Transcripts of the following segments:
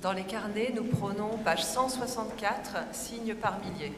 Dans les carnets, nous prenons page 164, signes par milliers.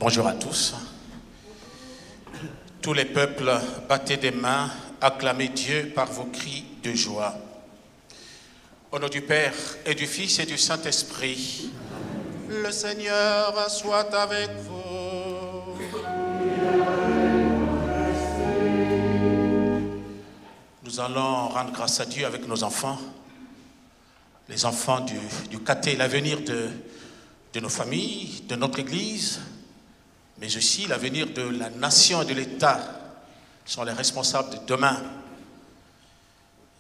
Bonjour à tous. Tous les peuples, battez des mains, acclamez Dieu par vos cris de joie. Au nom du Père et du Fils et du Saint-Esprit, le Seigneur soit avec vous. Nous allons rendre grâce à Dieu avec nos enfants, les enfants du caté, l'avenir de nos familles, de notre Église, mais aussi l'avenir de la nation et de l'État sont les responsables de demain.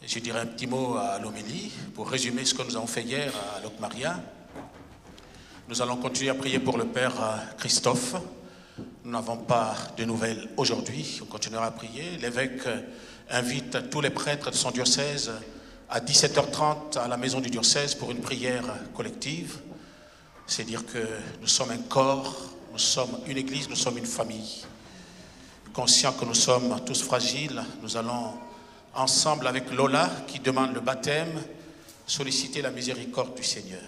Et je dirai un petit mot à l'homélie pour résumer ce que nous avons fait hier à Locmaria. Nous allons continuer à prier pour le Père Christophe. Nous n'avons pas de nouvelles aujourd'hui, on continuera à prier. L'évêque invite tous les prêtres de son diocèse à 17h30 à la maison du diocèse pour une prière collective. C'est dire que nous sommes un corps, nous sommes une église, nous sommes une famille. Conscients que nous sommes tous fragiles, nous allons ensemble avec Lola qui demande le baptême, solliciter la miséricorde du Seigneur.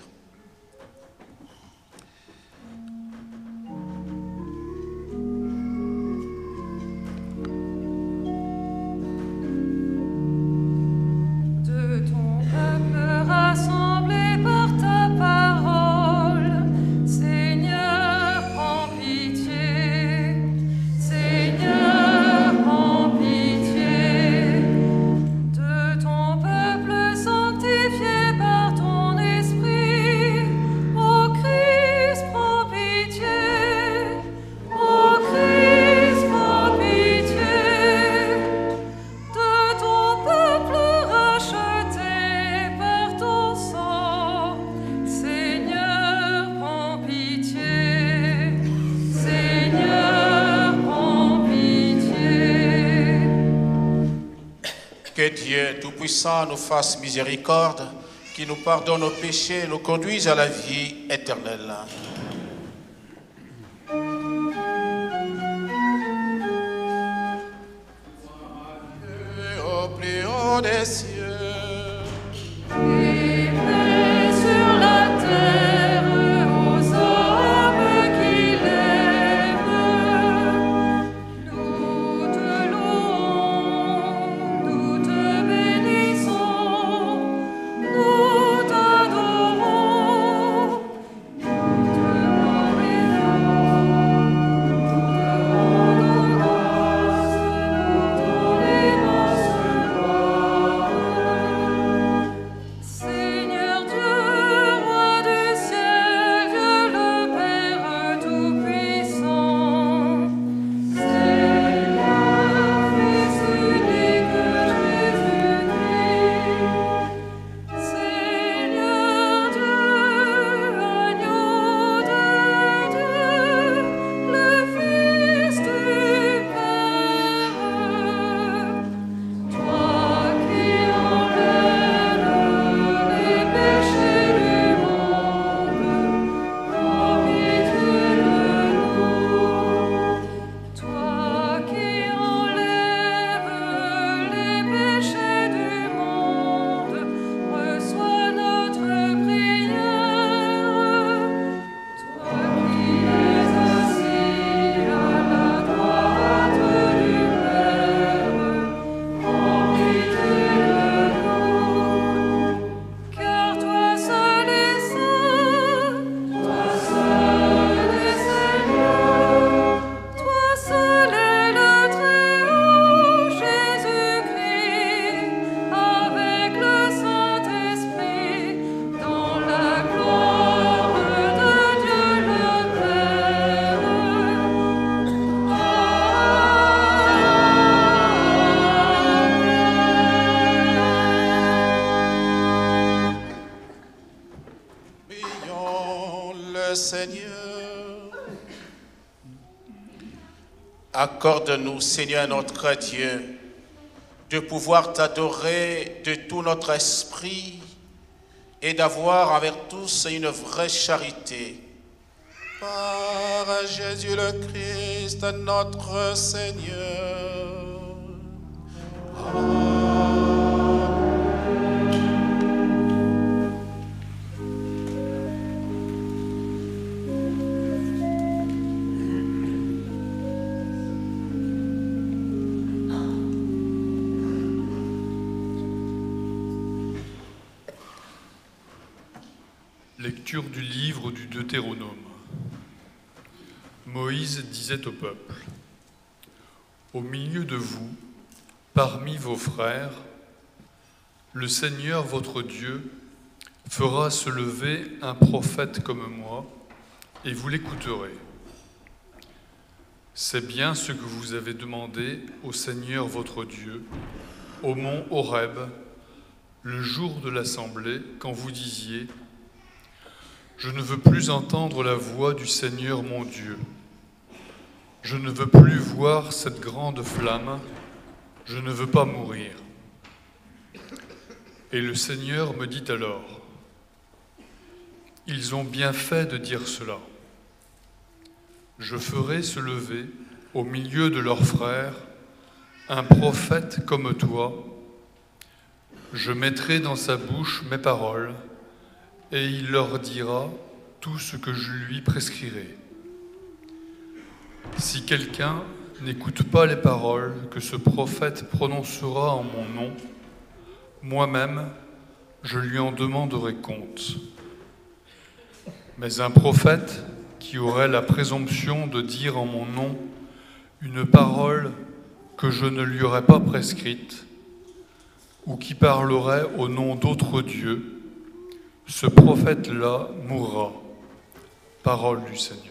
Que Dieu Tout-Puissant nous fasse miséricorde, qui nous pardonne nos péchés et nous conduise à la vie éternelle. Au plus haut des cieux. le Seigneur. Accorde-nous, Seigneur notre Dieu, de pouvoir t'adorer de tout notre esprit et d'avoir envers tous une vraie charité. Par Jésus le Christ, notre Seigneur. Amen. Lecture du livre du Deutéronome. Moïse disait au peuple : au milieu de vous, parmi vos frères, le Seigneur votre Dieu fera se lever un prophète comme moi, et vous l'écouterez. C'est bien ce que vous avez demandé au Seigneur votre Dieu, au mont Horeb, le jour de l'assemblée, quand vous disiez : je ne veux plus entendre la voix du Seigneur mon Dieu. Je ne veux plus voir cette grande flamme. Je ne veux pas mourir. Et le Seigneur me dit alors : ils ont bien fait de dire cela. Je ferai se lever au milieu de leurs frères un prophète comme toi. Je mettrai dans sa bouche mes paroles, et il leur dira tout ce que je lui prescrirai. Si quelqu'un n'écoute pas les paroles que ce prophète prononcera en mon nom, moi-même, je lui en demanderai compte. Mais un prophète qui aurait la présomption de dire en mon nom une parole que je ne lui aurais pas prescrite, ou qui parlerait au nom d'autres dieux, ce prophète-là mourra. Parole du Seigneur.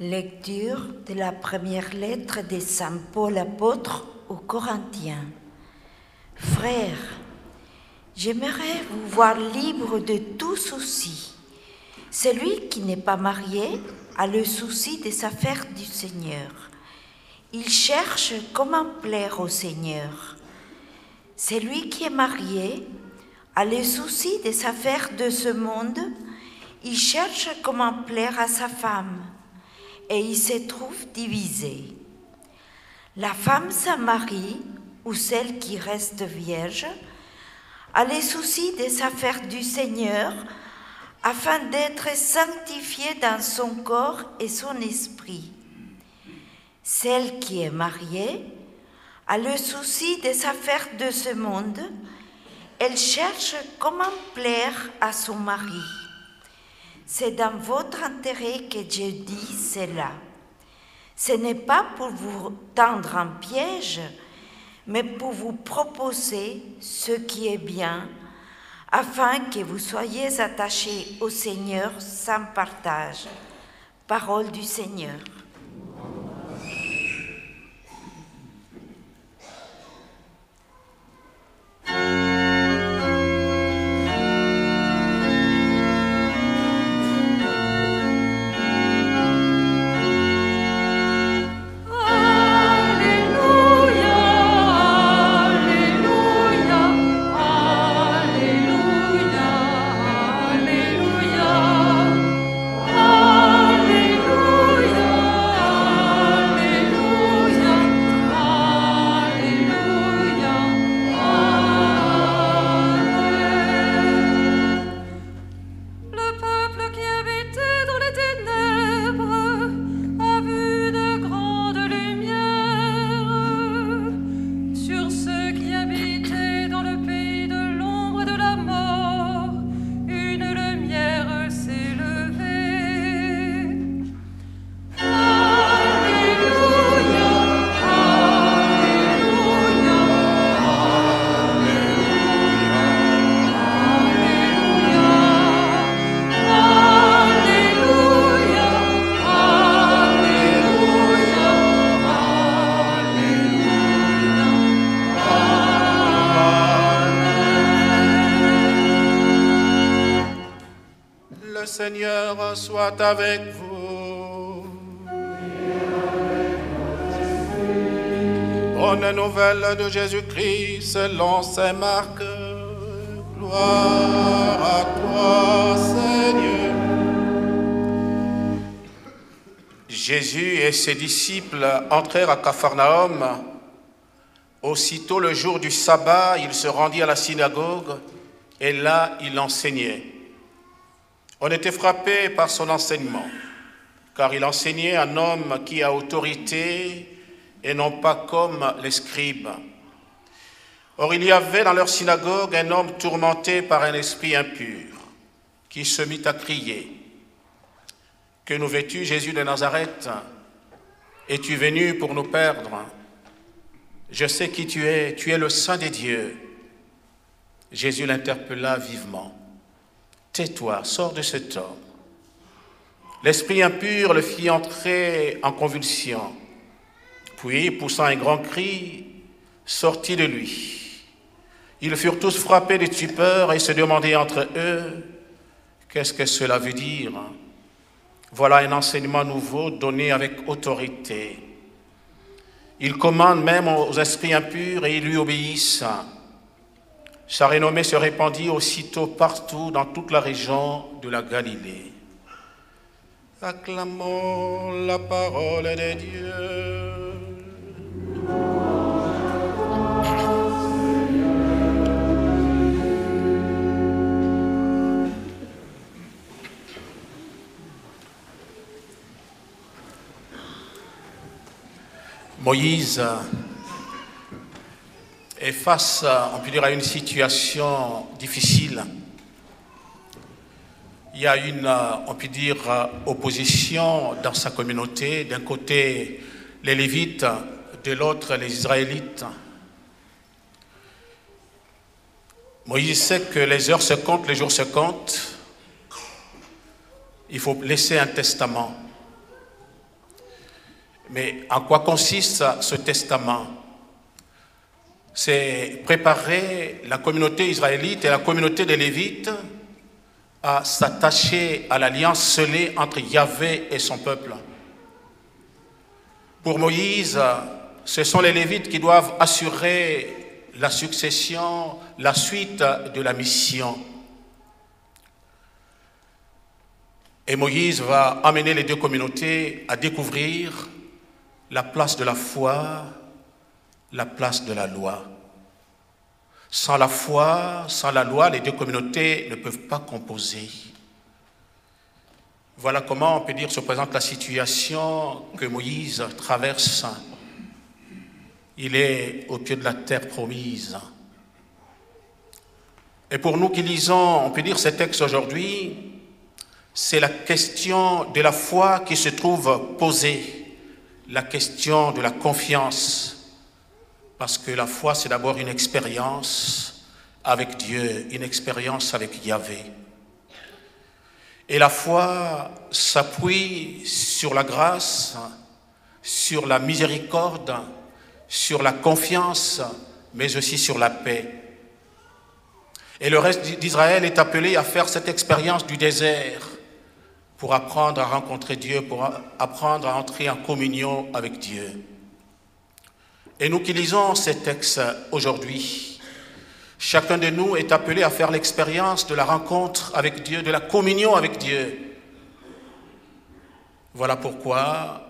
Lecture de la première lettre de Saint Paul apôtre aux Corinthiens. Frères, j'aimerais vous voir libre de tout souci. Celui qui n'est pas marié a le souci des affaires du Seigneur. Il cherche comment plaire au Seigneur. Celui qui est marié a le souci des affaires de ce monde. Il cherche comment plaire à sa femme et il se trouve divisé. La femme sans mari ou celle qui reste vierge a les soucis des affaires du Seigneur afin d'être sanctifiée dans son corps et son esprit. Celle qui est mariée a le souci des affaires de ce monde. Elle cherche comment plaire à son mari. C'est dans votre intérêt que je dis cela. Ce n'est pas pour vous tendre un piège, mais pour vous proposer ce qui est bien, afin que vous soyez attachés au Seigneur sans partage. Parole du Seigneur. Seigneur soit avec vous. Bonne nouvelle de Jésus-Christ selon saint Marc. Gloire à toi, Seigneur. Jésus et ses disciples entrèrent à Capharnaüm. Aussitôt le jour du sabbat, il se rendit à la synagogue et là il enseignait. On était frappé par son enseignement, car il enseignait un homme qui a autorité et non pas comme les scribes. Or, il y avait dans leur synagogue un homme tourmenté par un esprit impur, qui se mit à crier. « Que nous veux-tu, Jésus de Nazareth? Es-tu venu pour nous perdre? Je sais qui tu es le Saint des dieux. » Jésus l'interpella vivement. « Tais-toi, sors de cet homme. » L'esprit impur le fit entrer en convulsion. Puis, poussant un grand cri, sortit de lui. Ils furent tous frappés de stupeur et se demandaient entre eux, « Qu'est-ce que cela veut dire ?» Voilà un enseignement nouveau donné avec autorité. Il commande même aux esprits impurs et ils lui obéissent. Sa renommée se répandit aussitôt partout dans toute la région de la Galilée. Acclamons la parole de Dieu. Moïse est face, on peut dire, à une situation difficile. Il y a une, on peut dire, opposition dans sa communauté. D'un côté, les Lévites, de l'autre, les Israélites. Moïse sait que les heures se comptent, les jours se comptent. Il faut laisser un testament. Mais en quoi consiste ce testament? C'est préparer la communauté israélite et la communauté des Lévites à s'attacher à l'alliance scellée entre Yahvé et son peuple. Pour Moïse, ce sont les Lévites qui doivent assurer la succession, la suite de la mission. Et Moïse va amener les deux communautés à découvrir la place de la foi, la place de la loi. Sans la foi, sans la loi, les deux communautés ne peuvent pas composer. Voilà comment on peut dire se présente la situation que Moïse traverse. Il est au pied de la terre promise. Et pour nous qui lisons, on peut dire ces textes aujourd'hui, c'est la question de la foi qui se trouve posée, la question de la confiance. Parce que la foi, c'est d'abord une expérience avec Dieu, une expérience avec Yahvé. Et la foi s'appuie sur la grâce, sur la miséricorde, sur la confiance, mais aussi sur la paix. Et le reste d'Israël est appelé à faire cette expérience du désert pour apprendre à rencontrer Dieu, pour apprendre à entrer en communion avec Dieu. Et nous qui lisons ces textes aujourd'hui, chacun de nous est appelé à faire l'expérience de la rencontre avec Dieu, de la communion avec Dieu. Voilà pourquoi,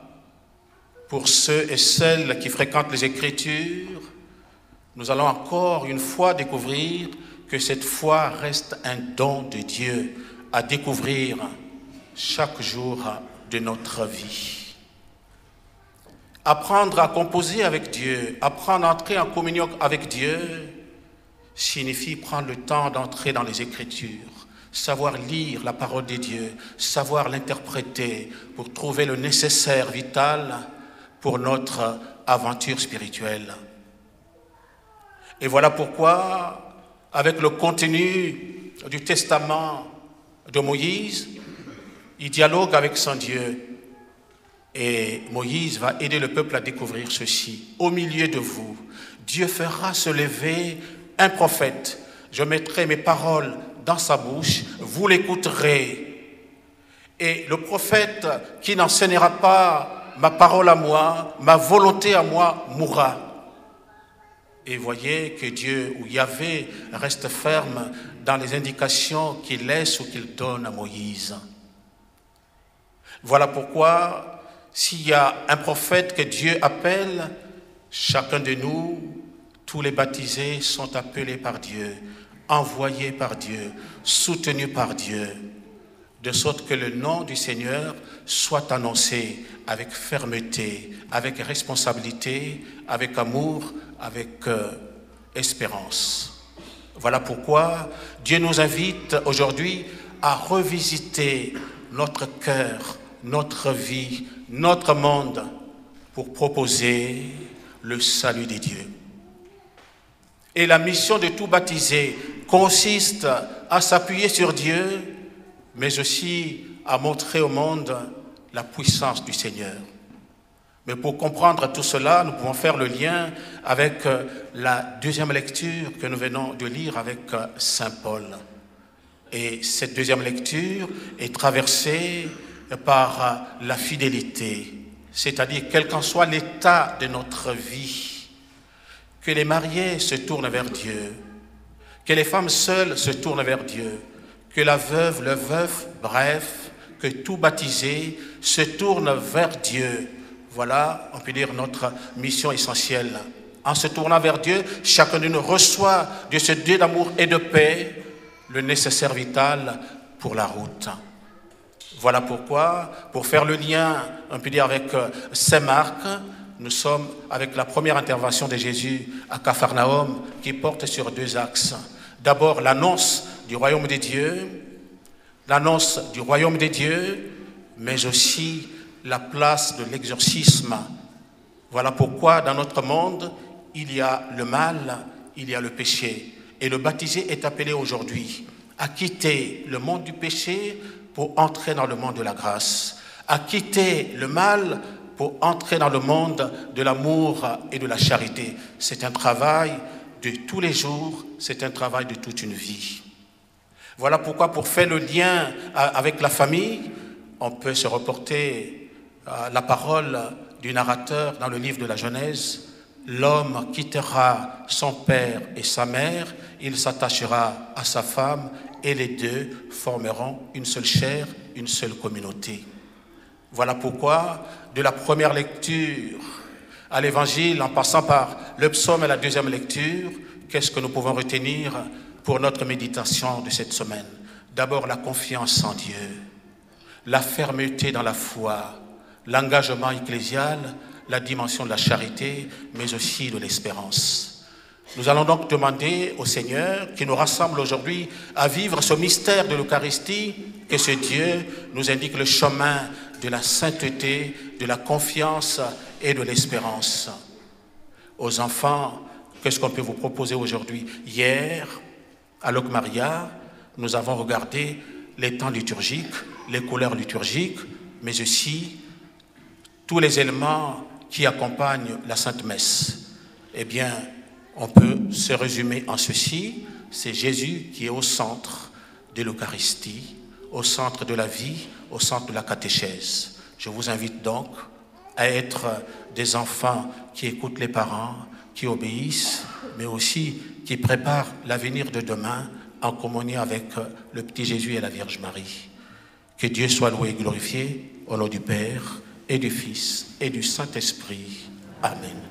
pour ceux et celles qui fréquentent les Écritures, nous allons encore une fois découvrir que cette foi reste un don de Dieu à découvrir chaque jour de notre vie. Apprendre à composer avec Dieu, apprendre à entrer en communion avec Dieu, signifie prendre le temps d'entrer dans les Écritures, savoir lire la parole de Dieu, savoir l'interpréter pour trouver le nécessaire vital pour notre aventure spirituelle. Et voilà pourquoi, avec le contenu du testament de Moïse, il dialogue avec son Dieu. Et Moïse va aider le peuple à découvrir ceci. Au milieu de vous, Dieu fera se lever un prophète. Je mettrai mes paroles dans sa bouche, vous l'écouterez. Et le prophète qui n'enseignera pas ma parole à moi, ma volonté à moi, mourra. Et voyez que Dieu, ou Yahvé, reste ferme dans les indications qu'il laisse ou qu'il donne à Moïse. Voilà pourquoi, s'il y a un prophète que Dieu appelle, chacun de nous, tous les baptisés sont appelés par Dieu, envoyés par Dieu, soutenus par Dieu, de sorte que le nom du Seigneur soit annoncé avec fermeté, avec responsabilité, avec amour, avec espérance. Voilà pourquoi Dieu nous invite aujourd'hui à revisiter notre cœur, notre vie, notre monde, pour proposer le salut des dieux. Et la mission de tout baptisé consiste à s'appuyer sur Dieu, mais aussi à montrer au monde la puissance du Seigneur. Mais pour comprendre tout cela, nous pouvons faire le lien avec la deuxième lecture que nous venons de lire avec Saint Paul. Et cette deuxième lecture est traversée par la fidélité, c'est-à-dire quel qu'en soit l'état de notre vie, que les mariés se tournent vers Dieu, que les femmes seules se tournent vers Dieu, que la veuve, le veuf, bref, que tout baptisé se tourne vers Dieu. Voilà, on peut dire, notre mission essentielle. En se tournant vers Dieu, chacun de nous reçoit de ce Dieu d'amour et de paix le nécessaire vital pour la route. Voilà pourquoi, pour faire le lien, on peut dire, avec Saint Marc, nous sommes avec la première intervention de Jésus à Capharnaüm qui porte sur deux axes. D'abord, l'annonce du royaume des dieux, mais aussi la place de l'exorcisme. Voilà pourquoi dans notre monde, il y a le mal, il y a le péché. Et le baptisé est appelé aujourd'hui à quitter le monde du péché pour entrer dans le monde de la grâce, à quitter le mal pour entrer dans le monde de l'amour et de la charité. C'est un travail de tous les jours, c'est un travail de toute une vie. Voilà pourquoi, pour faire le lien avec la famille, on peut se reporter à la parole du narrateur dans le livre de la Genèse. L'homme quittera son père et sa mère, il s'attachera à sa femme et les deux formeront une seule chair, une seule communauté. Voilà pourquoi, de la première lecture à l'évangile, en passant par le psaume et la deuxième lecture, qu'est-ce que nous pouvons retenir pour notre méditation de cette semaine? D'abord, la confiance en Dieu, la fermeté dans la foi, l'engagement ecclésial, la dimension de la charité, mais aussi de l'espérance. Nous allons donc demander au Seigneur qui nous rassemble aujourd'hui à vivre ce mystère de l'Eucharistie, que ce Dieu nous indique le chemin de la sainteté, de la confiance et de l'espérance. Aux enfants, qu'est-ce qu'on peut vous proposer aujourd'hui? Hier, à Locke Maria, nous avons regardé les temps liturgiques, les couleurs liturgiques, mais aussi tous les éléments qui accompagnent la Sainte Messe. Eh bien, on peut se résumer en ceci: c'est Jésus qui est au centre de l'Eucharistie, au centre de la vie, au centre de la catéchèse. Je vous invite donc à être des enfants qui écoutent les parents, qui obéissent, mais aussi qui préparent l'avenir de demain en communion avec le petit Jésus et la Vierge Marie. Que Dieu soit loué et glorifié, au nom du Père et du Fils et du Saint-Esprit. Amen.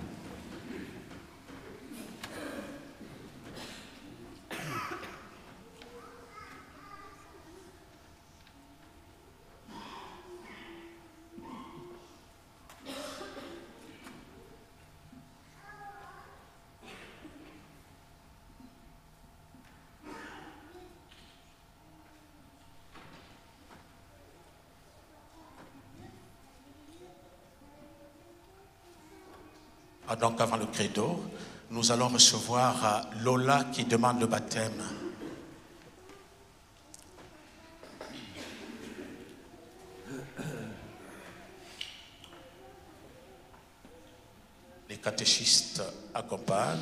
Donc avant le credo, nous allons recevoir Lola qui demande le baptême. Les catéchistes accompagnent.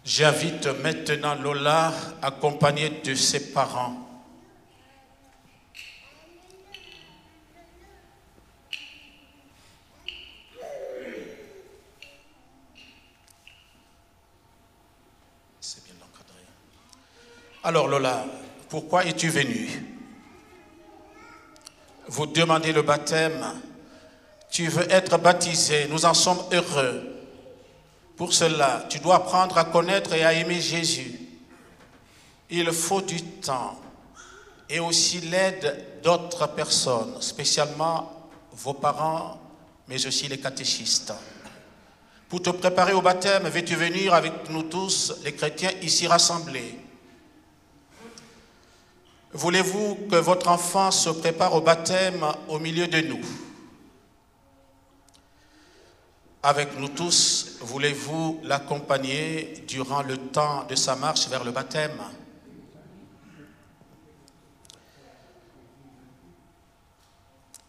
J'invite maintenant Lola, accompagnée de ses parents. C'est bien encadré. Alors Lola, pourquoi es-tu venue? Vous demandez le baptême. Tu veux être baptisée. Nous en sommes heureux. Pour cela, tu dois apprendre à connaître et à aimer Jésus. Il faut du temps et aussi l'aide d'autres personnes, spécialement vos parents, mais aussi les catéchistes. Pour te préparer au baptême, veux-tu venir avec nous tous, les chrétiens ici rassemblés? Voulez-vous que votre enfant se prépare au baptême au milieu de nous? Avec nous tous, voulez-vous l'accompagner durant le temps de sa marche vers le baptême?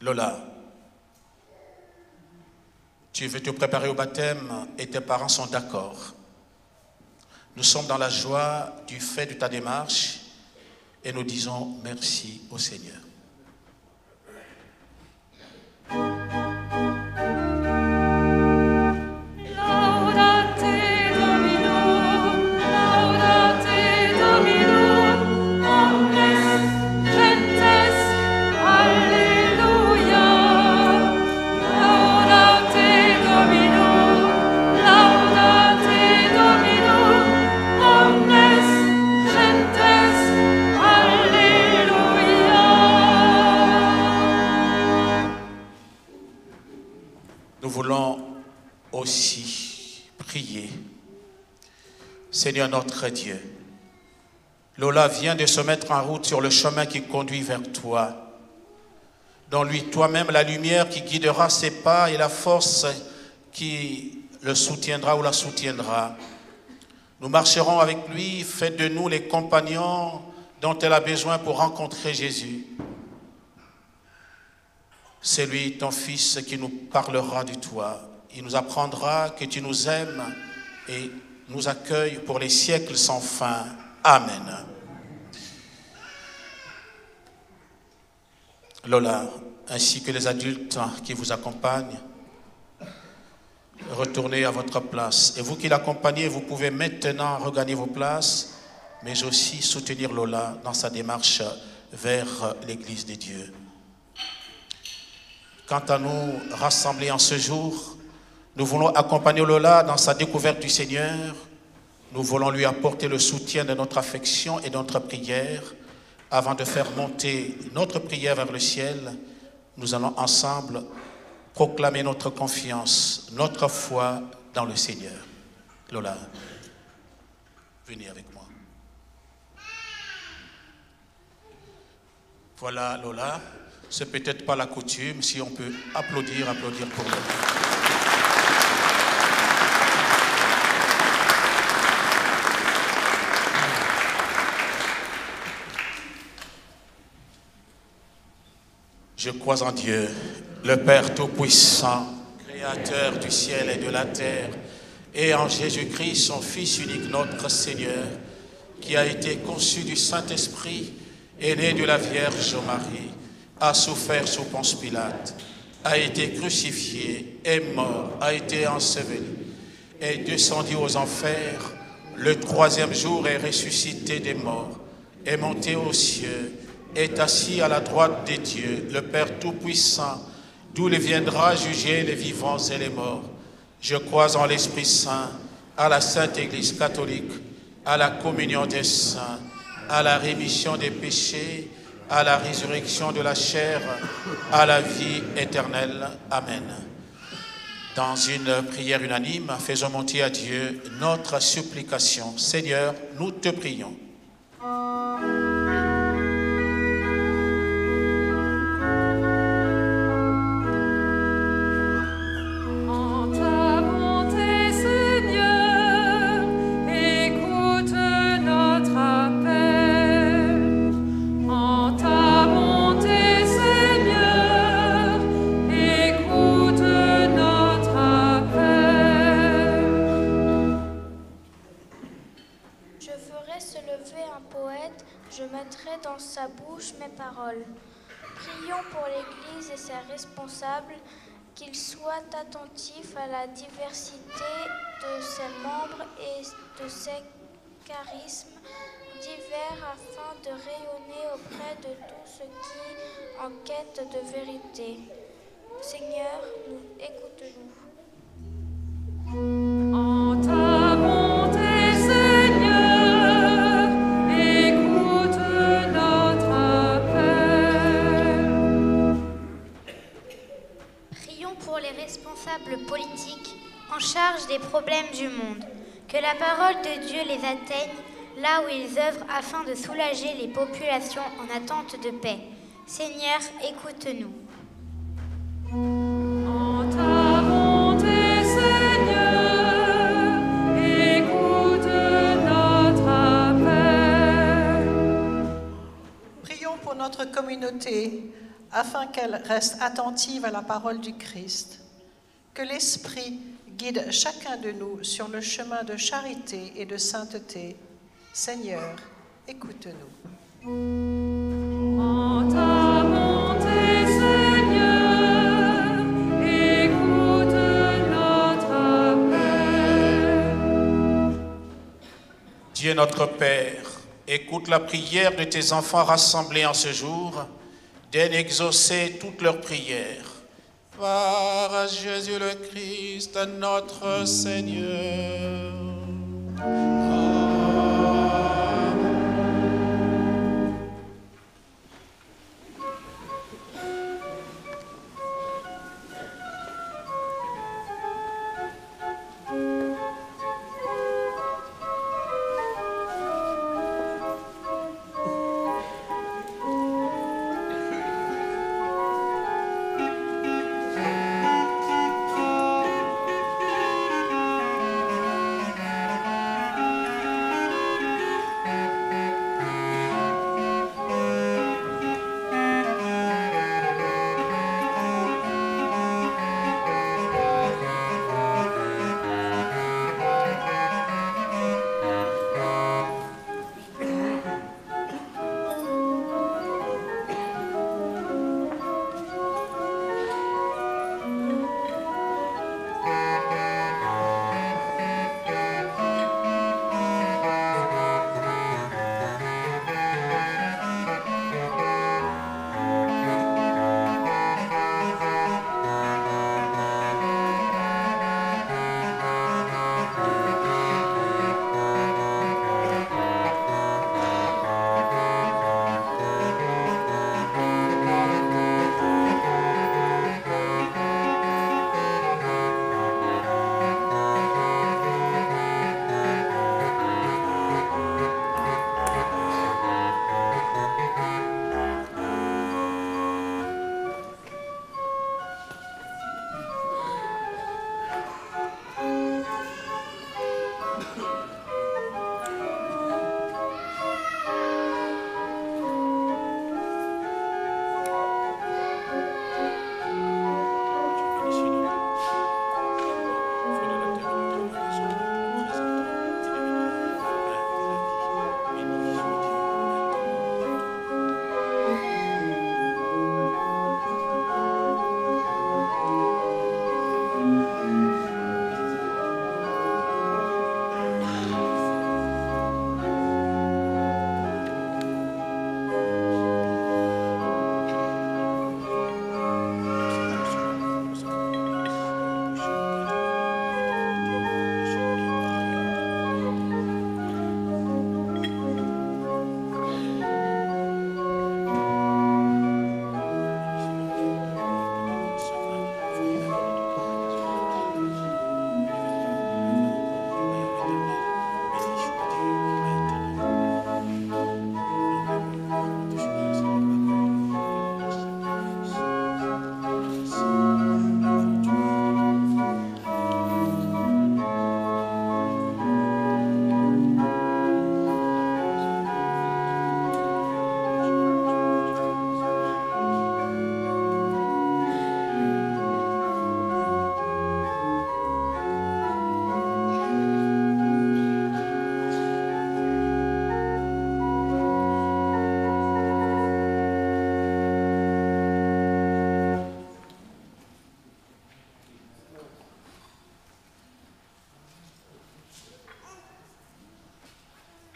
Lola, tu veux te préparer au baptême et tes parents sont d'accord. Nous sommes dans la joie du fait de ta démarche et nous disons merci au Seigneur. Seigneur notre Dieu, Lola vient de se mettre en route sur le chemin qui conduit vers toi. Donne-lui toi-même la lumière qui guidera ses pas et la force qui le soutiendra ou la soutiendra. Nous marcherons avec lui, faites de nous les compagnons dont elle a besoin pour rencontrer Jésus. C'est lui, ton Fils, qui nous parlera de toi. Il nous apprendra que tu nous aimes et nous accueilles pour les siècles sans fin. Amen. Lola, ainsi que les adultes qui vous accompagnent, retournez à votre place. Et vous qui l'accompagnez, vous pouvez maintenant regagner vos places, mais aussi soutenir Lola dans sa démarche vers l'Église de Dieu. Quant à nous, rassemblés en ce jour, nous voulons accompagner Lola dans sa découverte du Seigneur. Nous voulons lui apporter le soutien de notre affection et de notre prière. Avant de faire monter notre prière vers le ciel, nous allons ensemble proclamer notre confiance, notre foi dans le Seigneur. Lola, venez avec moi. Voilà Lola, c'est peut-être pas la coutume, si on peut applaudir pour Lola. Je crois en Dieu, le Père Tout-Puissant, Créateur du ciel et de la terre, et en Jésus-Christ, son Fils unique, notre Seigneur, qui a été conçu du Saint-Esprit, est né de la Vierge Marie, a souffert sous Ponce Pilate, a été crucifié, est mort, a été enseveli, est descendu aux enfers, le troisième jour est ressuscité des morts, est monté aux cieux, est assis à la droite des dieux, le Père Tout-Puissant, d'où il viendra juger les vivants et les morts. Je crois en l'Esprit Saint, à la Sainte Église catholique, à la communion des saints, à la rémission des péchés, à la résurrection de la chair, à la vie éternelle. Amen. Dans une prière unanime, faisons monter à Dieu notre supplication. Seigneur, nous te prions. Je mettrai dans sa bouche mes paroles. Prions pour l'Église et ses responsables, qu'ils soient attentifs à la diversité de ses membres et de ses charismes divers afin de rayonner auprès de tous ceux qui en quête de vérité. Seigneur, écoute-nous. Politiques en charge des problèmes du monde. Que la parole de Dieu les atteigne là où ils œuvrent afin de soulager les populations en attente de paix. Seigneur, écoute-nous. En ta bonté, Seigneur, écoute notre appel. Prions pour notre communauté afin qu'elle reste attentive à la parole du Christ. Que l'Esprit guide chacun de nous sur le chemin de charité et de sainteté. Seigneur, écoute-nous. En ta bonté, Seigneur, écoute notre appel. Dieu notre Père, écoute la prière de tes enfants rassemblés en ce jour, daigne exaucer toutes leurs prières. Par Jésus le Christ, notre Seigneur.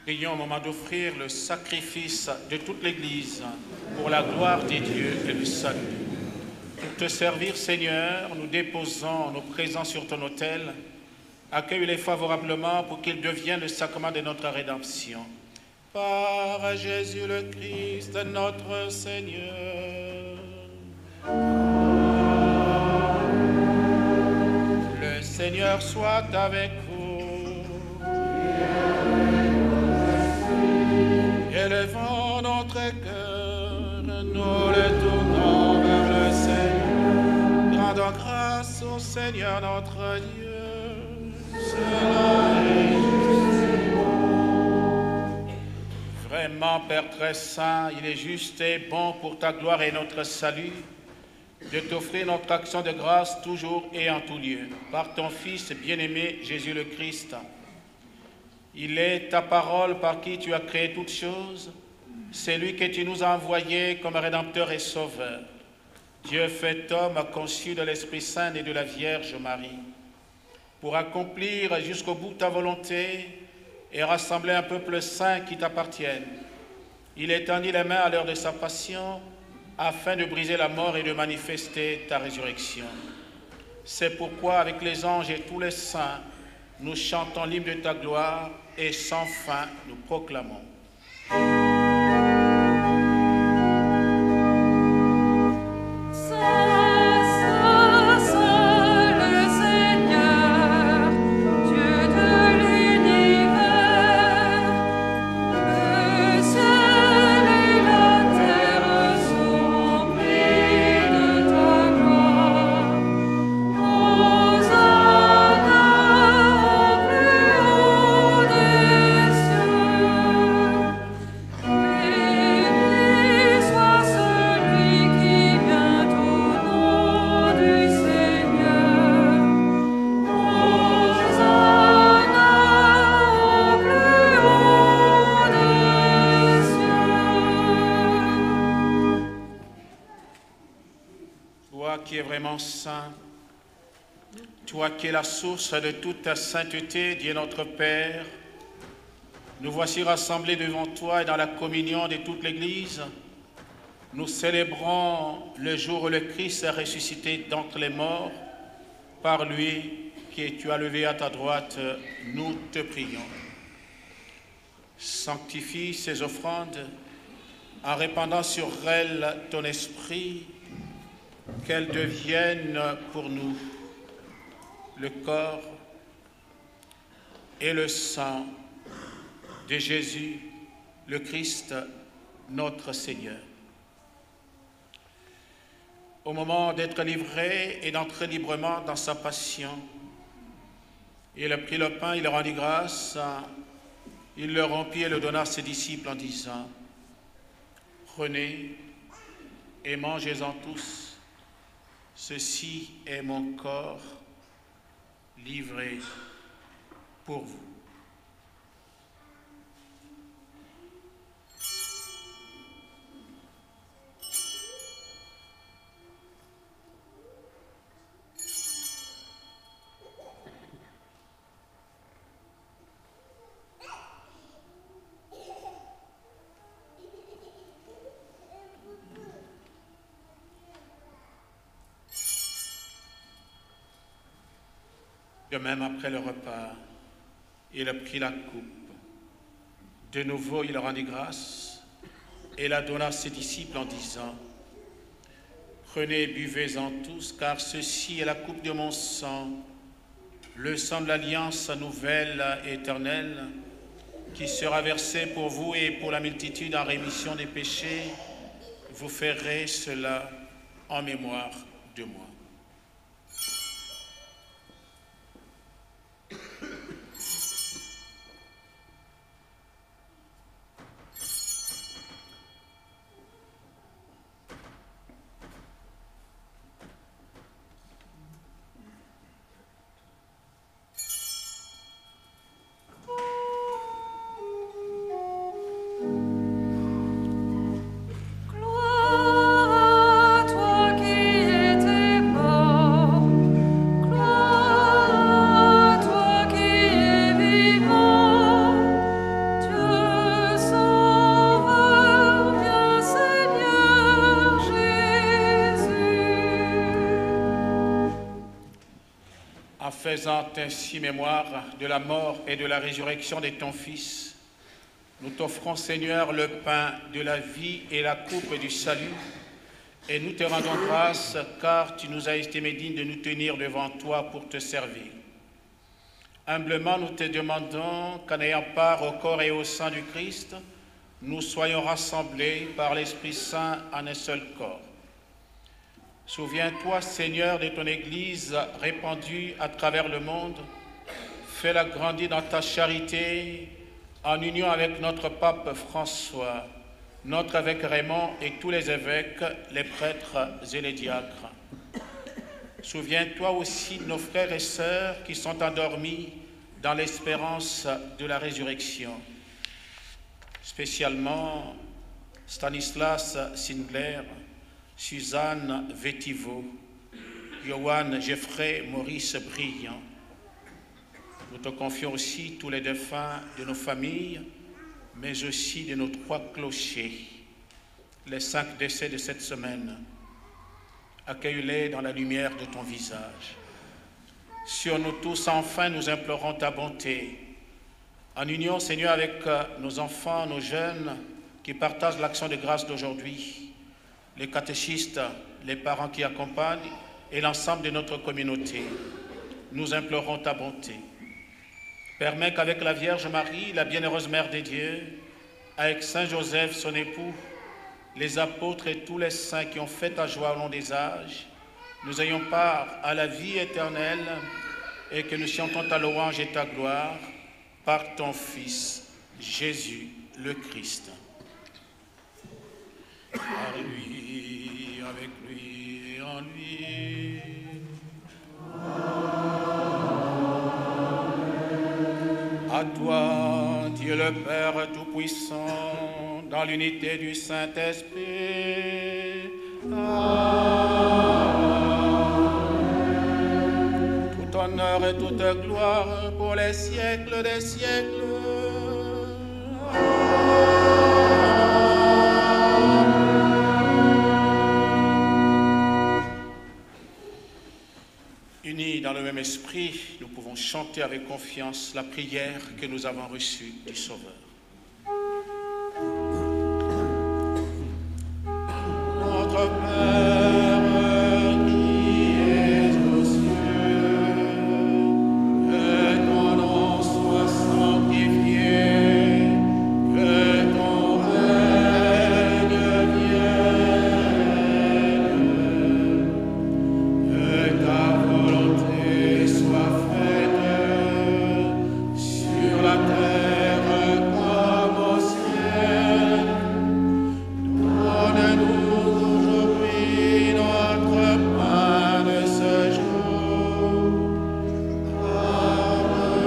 Prions au moment d'offrir le sacrifice de toute l'Église pour la gloire des dieux et le salut. Pour te servir, Seigneur, nous déposons nos présents sur ton autel. Accueille-les favorablement pour qu'ils deviennent le sacrement de notre rédemption. Par Jésus le Christ, notre Seigneur. Le Seigneur soit avec vous. Élevons notre cœur, nous le tournons vers le Seigneur. Rendons grâce au Seigneur notre Dieu. Cela est juste. Vraiment, Père très saint, il est juste et bon pour ta gloire et notre salut de t'offrir notre action de grâce toujours et en tout lieu, par ton Fils bien-aimé Jésus le Christ. Il est ta parole par qui tu as créé toutes choses, c'est lui que tu nous as envoyé comme Rédempteur et Sauveur. Dieu fait homme, conçu de l'Esprit Saint et de la Vierge Marie, pour accomplir jusqu'au bout ta volonté et rassembler un peuple saint qui t'appartienne. Il étendit les mains à l'heure de sa passion, afin de briser la mort et de manifester ta résurrection. C'est pourquoi, avec les anges et tous les saints, nous chantons l'hymne de ta gloire et sans fin nous proclamons. Saint, toi qui es la source de toute ta sainteté, Dieu notre Père, nous voici rassemblés devant toi et dans la communion de toute l'Église. Nous célébrons le jour où le Christ est ressuscité d'entre les morts. Par lui, que tu as levé à ta droite, nous te prions. Sanctifie ces offrandes en répandant sur elles ton esprit, qu'elles deviennent pour nous le corps et le sang de Jésus, le Christ, notre Seigneur. Au moment d'être livré et d'entrer librement dans sa passion, il a pris le pain, il rendit grâce, il le rompit et le donna à ses disciples en disant : « Prenez et mangez-en tous. Ceci est mon corps livré pour vous. » De même, après le repas, il a pris la coupe. De nouveau, il rendit grâce et la donna à ses disciples en disant : « Prenez et buvez-en tous, car ceci est la coupe de mon sang, le sang de l'alliance nouvelle et éternelle, qui sera versé pour vous et pour la multitude en rémission des péchés. Vous ferez cela en mémoire de moi. » Gloire à toi qui étais faisant ainsi mémoire de la mort et de la résurrection de ton Fils, nous t'offrons, Seigneur, le pain de la vie et la coupe du salut, et nous te rendons grâce car tu nous as estimés dignes de nous tenir devant toi pour te servir. Humblement, nous te demandons qu'en ayant part au corps et au sang du Christ, nous soyons rassemblés par l'Esprit Saint en un seul corps. Souviens-toi, Seigneur, de ton Église répandue à travers le monde. Fais-la grandir dans ta charité, en union avec notre pape François, notre évêque Raymond et tous les évêques, les prêtres et les diacres. Souviens-toi aussi de nos frères et sœurs qui sont endormis dans l'espérance de la résurrection. Spécialement Stanislas Singler, Suzanne Vétiveau, Johan Geoffrey Maurice Brillant. Nous te confions aussi tous les défunts de nos familles, mais aussi de nos 3 clochers, les 5 décès de cette semaine. Accueille-les dans la lumière de ton visage. Sur nous tous, enfin, nous implorons ta bonté. En union, Seigneur, avec nos enfants, nos jeunes qui partagent l'action de grâce d'aujourd'hui, les catéchistes, les parents qui accompagnent et l'ensemble de notre communauté, nous implorons ta bonté. Permets qu'avec la Vierge Marie, la bienheureuse Mère de Dieu, avec Saint Joseph, son époux, les apôtres et tous les saints qui ont fait ta joie au long des âges, nous ayons part à la vie éternelle et que nous chantons ta louange et ta gloire par ton Fils, Jésus le Christ. Par lui, avec lui et en lui. À toi, Dieu le Père Tout-Puissant, dans l'unité du Saint-Esprit. Tout honneur et toute gloire pour les siècles des siècles. Unis dans le même esprit, nous pouvons chanter avec confiance la prière que nous avons reçue du Sauveur. Notre Père qui es aux cieux, que ton nom soit sanctifié, que ton règne vienne, que ta volonté soit faite sur la terre comme au ciel. Donne-nous aujourd'hui notre pain de ce jour.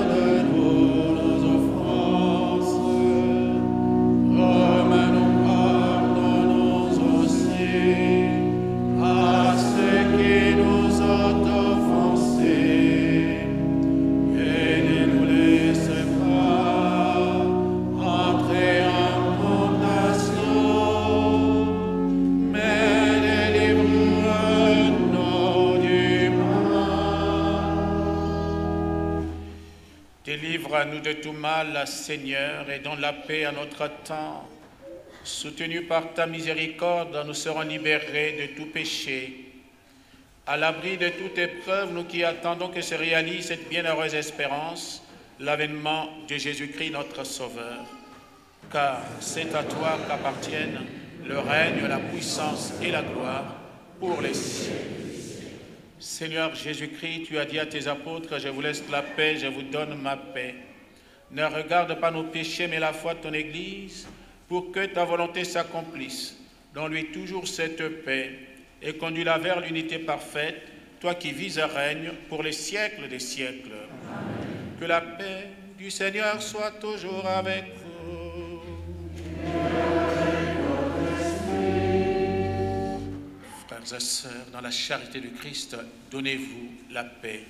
Pardonne-nous nos offenses, comme nous pardonnons aussi à ceux qui nous ont offensés. Et ne nous laisse pas entrer en tentation, mais délivre-nous du mal. Délivre-nous de tout mal, Seigneur, et donne la paix à notre temps. Soutenus par ta miséricorde, nous serons libérés de tout péché. À l'abri de toute épreuve, nous qui attendons que se réalise cette bienheureuse espérance, l'avènement de Jésus-Christ notre Sauveur. Car c'est à toi qu'appartiennent le règne, la puissance et la gloire pour les siècles. Seigneur Jésus-Christ, tu as dit à tes apôtres, je vous laisse la paix, je vous donne ma paix. Ne regarde pas nos péchés, mais la foi de ton Église, pour que ta volonté s'accomplisse. Donne-lui toujours cette paix et conduis-la vers l'unité parfaite, toi qui vis et règnes pour les siècles des siècles. Amen. Que la paix du Seigneur soit toujours avec vous. Frères et sœurs, dans la charité du Christ, donnez-vous la paix.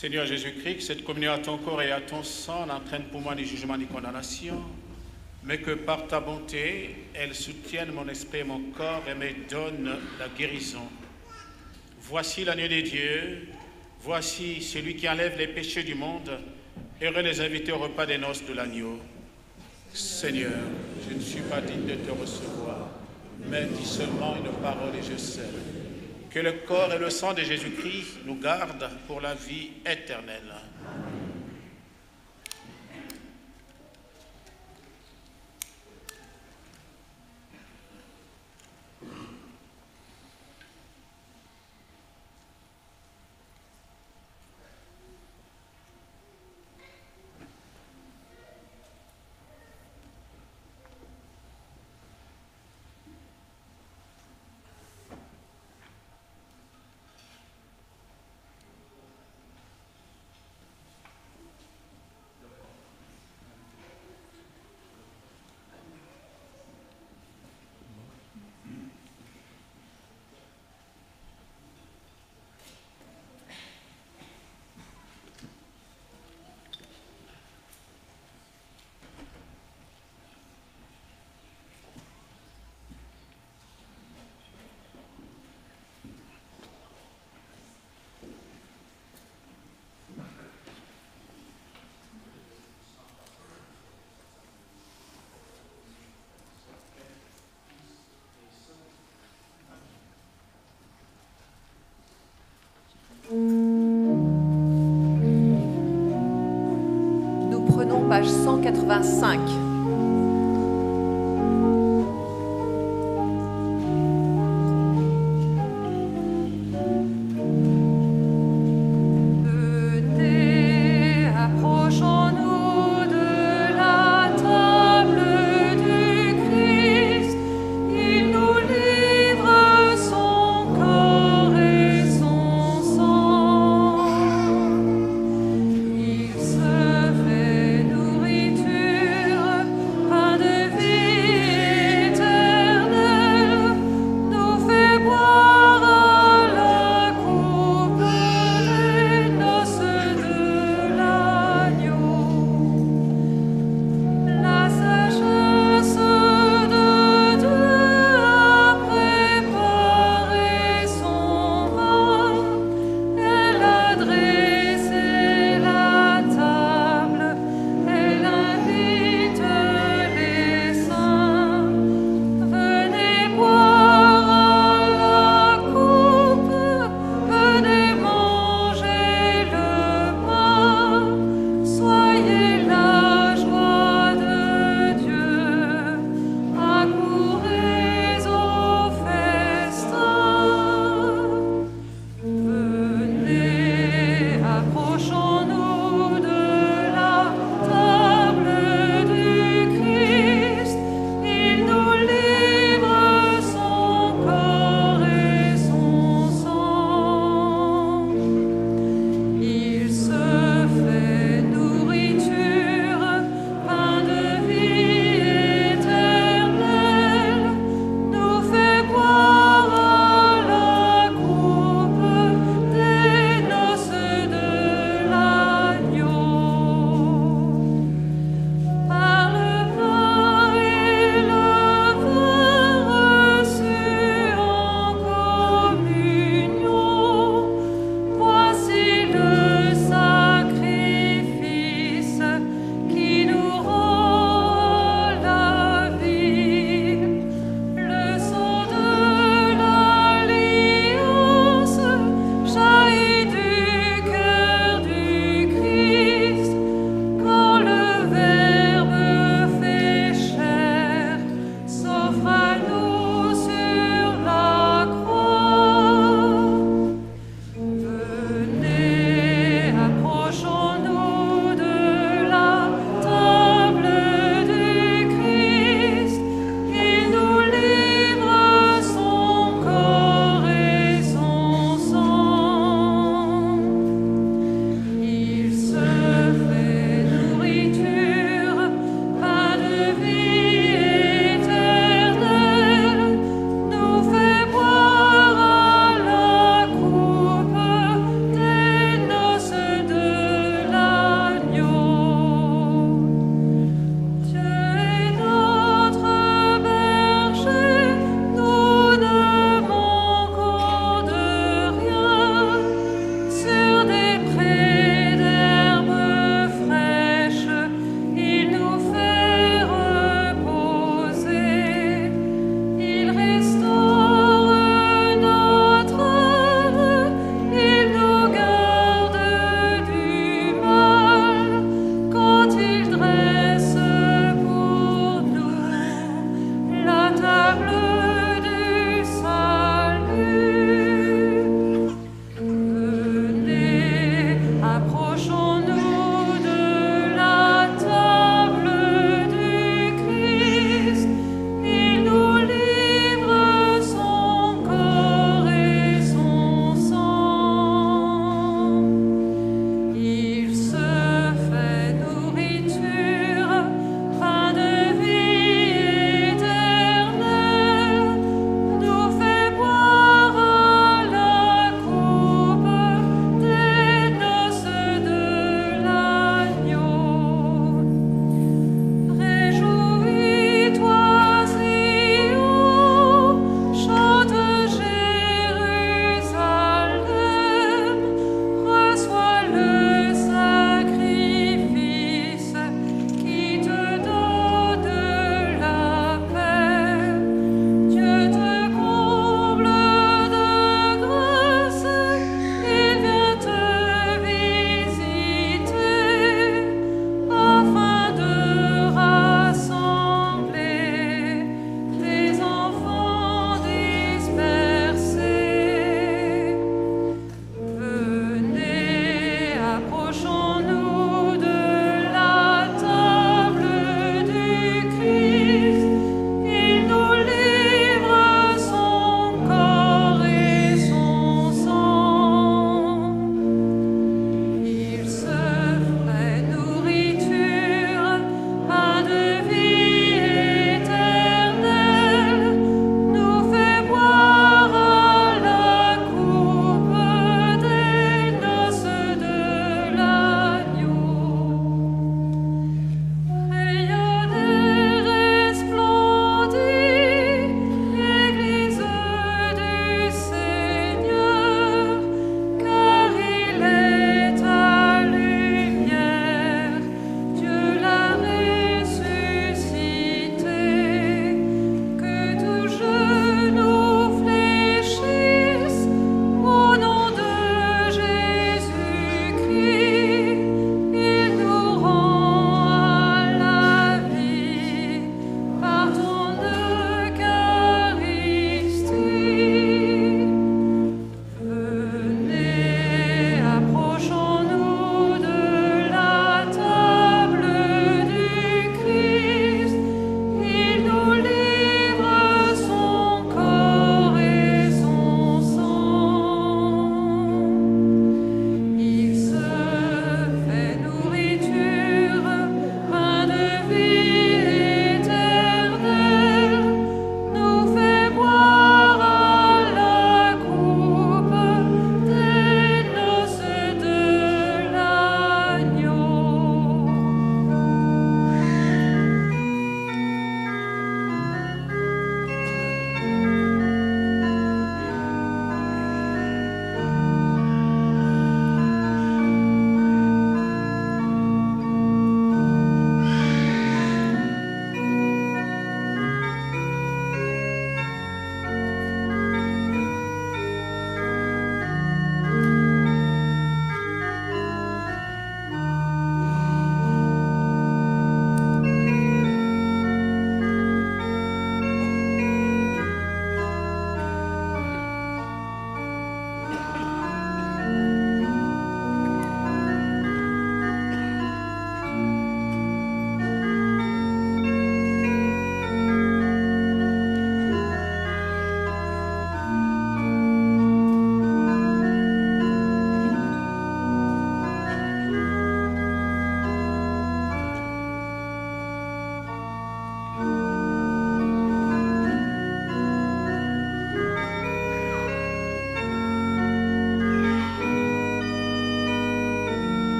Seigneur Jésus-Christ, que cette communion à ton corps et à ton sang n'entraîne pour moi ni jugement ni condamnation, mais que par ta bonté, elle soutienne mon esprit et mon corps et me donne la guérison. Voici l'agneau de Dieu, voici celui qui enlève les péchés du monde. Heureux les invités au repas des noces de l'agneau. Seigneur, je ne suis pas digne de te recevoir, mais dis seulement une parole et je sais. Que le corps et le sang de Jésus-Christ nous gardent pour la vie éternelle. Nous prenons page 185. Il se fait nourriture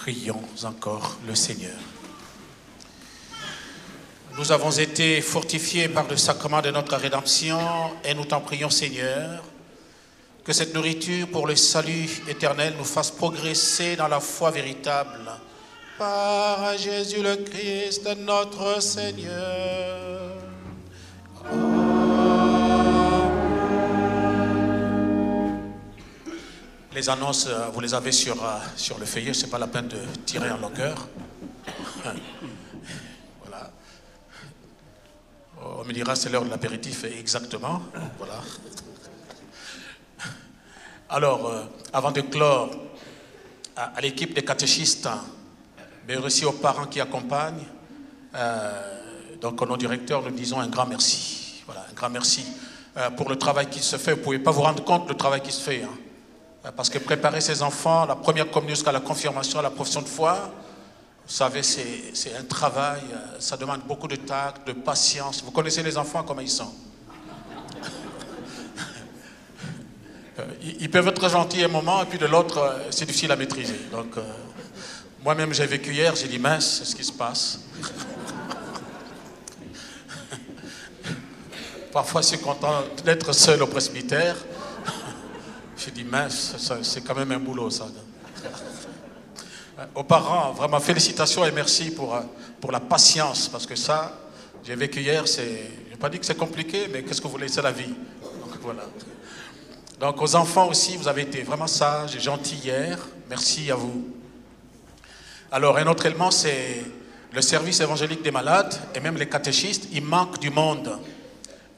Prions encore le Seigneur. Nous avons été fortifiés par le sacrement de notre rédemption et nous t'en prions, Seigneur, que cette nourriture pour le salut éternel nous fasse progresser dans la foi véritable. Par Jésus le Christ, notre Seigneur. Les annonces, vous les avez sur le feuillet, ce n'est pas la peine de tirer en longueur. Voilà. On me dira c'est l'heure de l'apéritif, exactement. Voilà. Alors, avant de clore, à l'équipe des catéchistes, mais aussi aux parents qui accompagnent, donc au nom du directeur, nous disons un grand merci. Voilà, un grand merci pour le travail qui se fait. Vous ne pouvez pas vous rendre compte du travail qui se fait. Parce que préparer ces enfants, la première communion jusqu'à la confirmation, à la profession de foi, vous savez, c'est un travail, ça demande beaucoup de tact, de patience. Vous connaissez les enfants, comment ils sont. Ils peuvent être gentils un moment, et puis de l'autre, c'est difficile à maîtriser. Donc, moi-même, j'ai vécu hier, j'ai dit, mince, c'est ce qui se passe. Parfois, je suis content d'être seul au presbytère. J'ai dit, mince, c'est quand même un boulot, ça. Aux parents, vraiment, félicitations et merci pour la patience, parce que ça, j'ai vécu hier, je n'ai pas dit que c'est compliqué, mais qu'est-ce que vous voulez, c'est la vie. Donc, voilà. Donc, aux enfants aussi, vous avez été vraiment sages et gentils hier. Merci à vous. Alors, un autre élément, c'est le service évangélique des malades et même les catéchistes. Il manque du monde.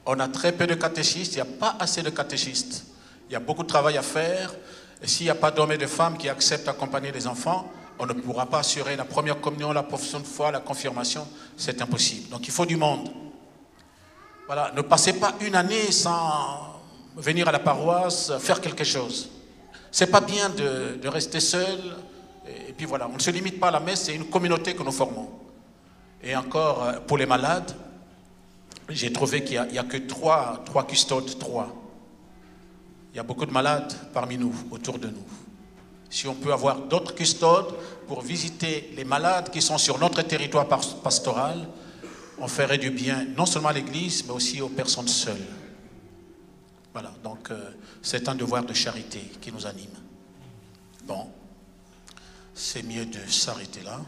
On a très peu de catéchistes, il n'y a pas assez de catéchistes. Il y a beaucoup de travail à faire. Et s'il n'y a pas d'hommes et de femmes qui acceptent d'accompagner les enfants, on ne pourra pas assurer la première communion, la profession de foi, la confirmation. C'est impossible. Donc, il faut du monde. Voilà. Ne passez pas une année sans venir à la paroisse, faire quelque chose. C'est pas bien de rester seul. Et puis voilà, on ne se limite pas à la messe, c'est une communauté que nous formons. Et encore, pour les malades, j'ai trouvé qu'il n'y a que trois custodes, 3. Il y a beaucoup de malades parmi nous, autour de nous. Si on peut avoir d'autres custodes pour visiter les malades qui sont sur notre territoire pastoral, on ferait du bien non seulement à l'Église, mais aussi aux personnes seules. Voilà, donc c'est un devoir de charité qui nous anime. Bon, c'est mieux de s'arrêter là.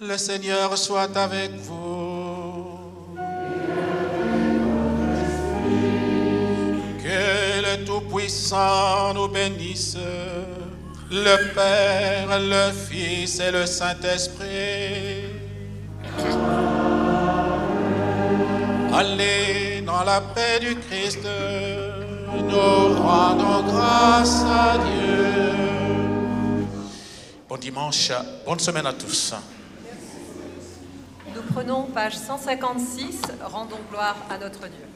Le Seigneur soit avec vous. Que le Tout-Puissant nous bénisse, le Père, le Fils et le Saint-Esprit. Allez dans la paix du Christ, nous rendons grâce à Dieu. Bon dimanche, bonne semaine à tous. Nous prenons page 156, rendons gloire à notre Dieu.